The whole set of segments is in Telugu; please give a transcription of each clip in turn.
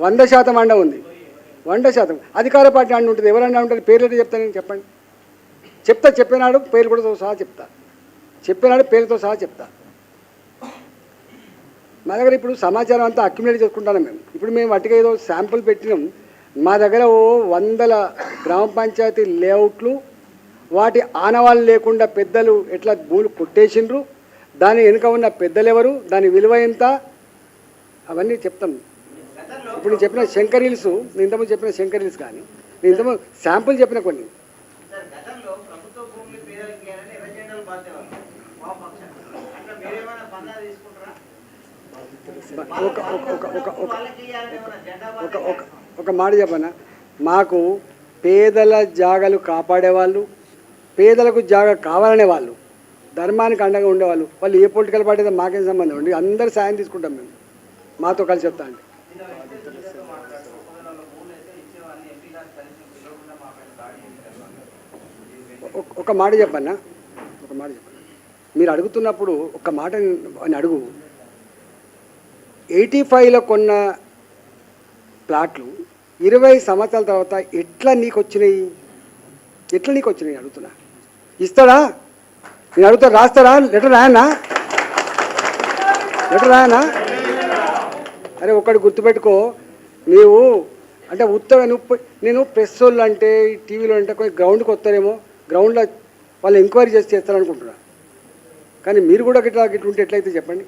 100% అండ ఉంది. 100% అధికార పార్టీ అండ ఉంటుంది. ఎవరన్నా ఉంటుంది? పేర్లు చెప్తాను, చెప్పండి. చెప్పినాడు పేరు కూడా సహా చెప్తా. చెప్పినాడు పేరుతో సహా చెప్తా. మా దగ్గర ఇప్పుడు సమాచారం అంతా అక్యుములేట్ చేసుకుంటాను మేము. ఇప్పుడు మేము వాటికి ఏదో శాంపుల్ పెట్టినాం. మా దగ్గర 100 గ్రామ పంచాయతీ లేఅవుట్లు, వాటి ఆనవాళ్ళు లేకుండా పెద్దలు ఎట్లా భూములు కొట్టేసిండ్రు, దాని వెనుక ఉన్న పెద్దలెవరు, దాని విలువ ఎంత, అవన్నీ చెప్తాం. ఇప్పుడు నేను చెప్పిన శంకర్ హిల్స్, నేను ఇంతకుముందు చెప్పిన శంకర్ హిల్స్ కానీ నేను ఇంతకుముందు శాంపుల్ చెప్పిన కొన్ని. ఒక మాట చెప్పనా, మాకు పేదల జాగాలు కాపాడేవాళ్ళు, పేదలకు జాగా కావాలనే వాళ్ళు, ధర్మానికి అండగా ఉండేవాళ్ళు, వాళ్ళు ఏ పొలిటికల్ పార్టీ అయితే మాకేం సంబంధం అండి. అందరు సాయం తీసుకుంటాం మేము, మాతో కలిసి చెప్తా అండి. ఒక మాట చెప్పన్నా, మీరు అడుగుతున్నప్పుడు ఒక మాట అని అడుగు. 85లో కొన్న ప్లాట్లు 20 సంవత్సరాల తర్వాత ఎట్లా నీకు వచ్చినాయి అడుగుతున్నా. ఇస్తాడా? నేను అడుగుతా, రాస్తాడా? లెటర్ రాయనా? అరే ఒకటి గుర్తుపెట్టుకో, నీవు అంటే ఉత్తగా నేను ప్రెస్ వాళ్ళు అంటే టీవీలో అంటే కొంచెం గ్రౌండ్కి వస్తారేమో, గ్రౌండ్లో వాళ్ళు ఎంక్వైరీ చేస్తారనుకుంటున్నా. కానీ మీరు కూడా గిట్లా ఉంటే ఎట్లయితే చెప్పండి.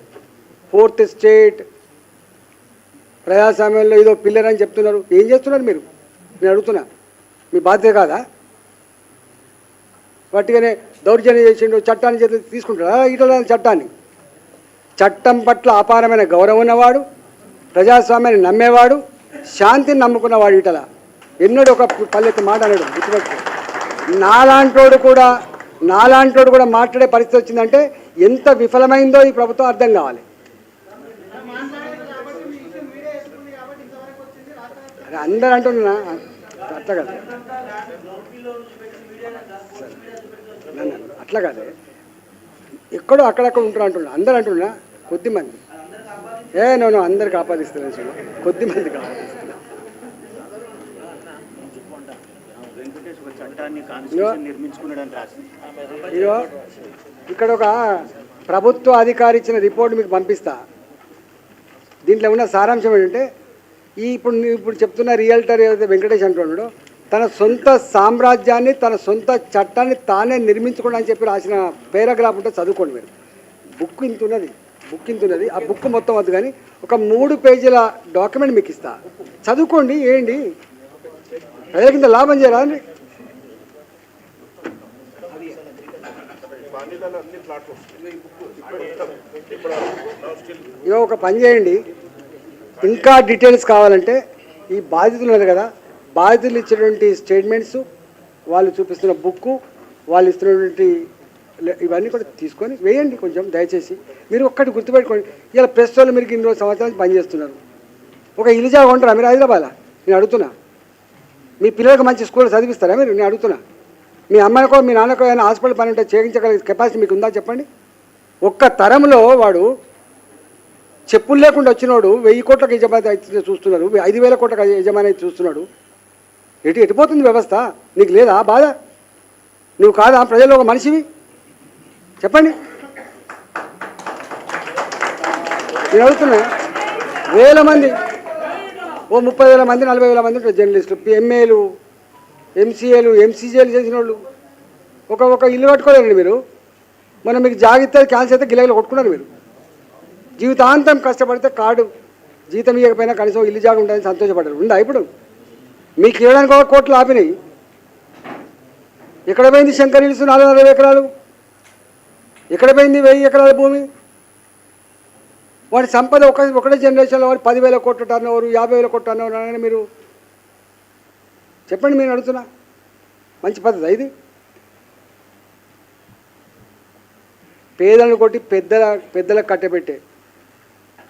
4th స్టేట్ ప్రజాస్వామ్యంలో ఏదో పిల్లర్ అని చెప్తున్నారు. ఏం చేస్తున్నారు మీరు? నేను అడుగుతున్నా, మీ బాధ్యత కాదా? వాటిగానే దౌర్జన్యం చేసిండు, చట్టాన్ని చేతి తీసుకుంటారా? ఇట్లా చట్టం పట్ల అపారమైన గౌరవం ఉన్నవాడు, ప్రజాస్వామ్యాన్ని నమ్మేవాడు, శాంతిని నమ్ముకున్నవాడు. ఇటల ఎన్నడూ ఒక పల్లెత్తి మాట అన్నాడు, గుర్తుపెట్టు. నాలాంటోడు కూడా మాట్లాడే పరిస్థితి వచ్చిందంటే ఎంత విఫలమైందో ఈ ప్రభుత్వం అర్థం కావాలి. అందరూ అంటున్నా అట్లా కదా, అట్లా కాదే, ఎక్కడో అక్కడక్కడ ఉంటారు అంటున్నా. అందరూ అంటున్నా, కొద్దిమంది. నేను అందరికి ఆపాదిస్తున్నాను, కొద్దిమందికి ఆపాదిస్తున్నా. ఇగో ఇక్కడ ఒక ప్రభుత్వ అధికారి ఇచ్చిన రిపోర్ట్ మీకు పంపిస్తా. దీంట్లో ఉన్న సారాంశం ఏంటంటే, ఇప్పుడు చెప్తున్న రియల్టర్ ఏదైతే వెంకటేష్ అంటున్నాడో, తన సొంత సామ్రాజ్యాన్ని, తన సొంత చట్టాన్ని తానే నిర్మించుకోండి అని చెప్పి రాసిన పేరాగ్రాఫ్ ఉంటే చదువుకోండి మీరు. బుక్ ఇంత ఉన్నది. ఆ బుక్ మొత్తం వద్దు కానీ ఒక 3 పేజీల డాక్యుమెంట్ మీకు ఇస్తా, చదువుకోండి. ఏంటి ప్రజలకింత లాభం చేయరా అండి? ఇక ఒక పని చేయండి, ఇంకా డీటెయిల్స్ కావాలంటే ఈ బాధితులు ఉన్నారు కదా, బాధితులు ఇచ్చినటువంటి స్టేట్మెంట్స్, వాళ్ళు చూపిస్తున్న బుక్కు, వాళ్ళు ఇస్తున్నటువంటి ఇవన్నీ కూడా తీసుకొని వేయండి కొంచెం దయచేసి. మీరు ఒక్కటి గుర్తుపెట్టుకోండి, ఇలా ప్రెస్ వాళ్ళు మీరు ఇన్ని సంవత్సరాలు పనిచేస్తున్నారు. ఒక ఇల్లు జాగా ఉంటారా మీరు హైదరాబాద్లో? నేను అడుగుతున్నా. మీ పిల్లలకు మంచి స్కూల్ చదివిస్తారా మీరు? నేను అడుగుతున్నా. మీ అమ్మాయికో మీ నాన్నకో ఏమైనా హాస్పిటల్ పని ఉంటే చేయించగల కెపాసిటీ మీకు ఉందా చెప్పండి. ఒక్క తరంలో వాడు చెప్పులు లేకుండా వచ్చినోడు 1000 కోట్లకు యజమాని అయితే చూస్తున్నారు, 5000 కోట్లకు యజమాని అయితే చూస్తున్నాడు. ఎటుపోతుంది వ్యవస్థ? నీకు లేదా బాధ? నువ్వు కాదా ప్రజల్లో ఒక మనిషివి? చెప్పండి. నేను అడుగుతున్నా. వేల మంది, ఓ 30,000 మంది 40,000 మంది ఉంటారు జర్నలిస్టులు, ఎంఏలు, ఎంసీఏలు, ఎంసీజేలు చేసిన వాళ్ళు. ఒక ఇల్లు కట్టుకోలేరండి మీరు. మనం మీకు జాగితే క్యాన్సర్ అయితే గిలగిలు కొట్టుకున్నారు మీరు. జీవితాంతం కష్టపడితే కార్డు జీతం ఇవ్వకపోయినా కనీసం ఇల్లు జాగా ఉంటుందని సంతోషపడ్డారు. ఉందా ఇప్పుడు? మీకు ఇవ్వడానికి 1 కోట్లు ఆపినాయి. ఎక్కడ పోయింది శంకర్ హిల్స్ 440 ఎకరాలు? ఎక్కడ పోయింది 1000 ఎకరాల భూమి? వాడి సంపద ఒకటే జనరేషన్లో వాడు 10,000 కోట్ల టర్న్ ఓవర్, 50,000 కోట్ల టర్న్ ఓవర్ అని మీరు చెప్పండి. నేను అడుగుతున్నా, మంచి పద్ధతి ఇది? పేదలను కొట్టి పెద్దలకు కట్టబెట్టే,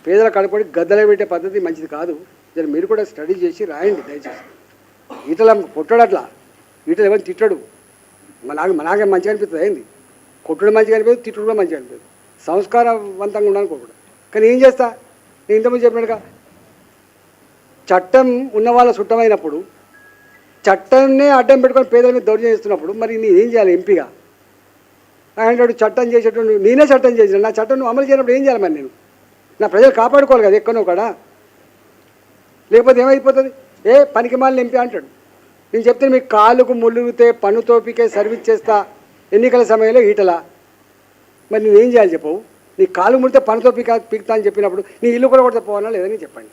పేదలకు కట్టబెట్టి గద్దలు పెట్టే పద్ధతి మంచిది కాదు. జర మీరు కూడా స్టడీ చేసి రాయండి దయచేసి. ఈటల కొట్టడు, అట్లా ఈటలు ఎవరిని తిట్టడు. నాకే మంచిగా అనిపిస్తుంది. అయింది కొట్టడం మంచిగా అనిపిస్తుంది, తిట్టడం కూడా మంచిగా అనిపిస్తుంది. సంస్కారవంతంగా ఉండాలని కోరుకుంటాడు. కానీ ఏం చేస్తా, నేను ఇంతకుముందు చెప్పినట్టుగా చట్టం ఉన్న వాళ్ళ చుట్టమైనప్పుడు చట్టాన్నే అడ్డం పెట్టుకొని పేదల మీద దౌర్జన్యం చేస్తున్నప్పుడు మరి నేను ఏం చేయాలి ఎంపీగా? అంటాడు చట్టం చేసేటువంటి నేనే చట్టం చేసిన, నా చట్టం నువ్వు అమలు చేయనప్పుడు ఏం చేయాలి మరి నేను? నా ప్రజలు కాపాడుకోవాలి కదా ఎక్కడో కూడా, లేకపోతే ఏమైపోతుంది? పనికి మాలిన ఎంపీ అంటాడు. నేను చెప్తే మీకు కాలుకు ముళ్ళుగితే పన్ను తోపికే సర్వీస్ చేస్తా ఎన్నికల సమయంలో ఈటలా, మరి నేనేం చేయాలి చెప్పవు? నీ కాలు ముడితే పన్నుతో పీకుతా అని చెప్పినప్పుడు నీ ఇల్లు కూడా కొడితే పోవాలా లేదని చెప్పండి.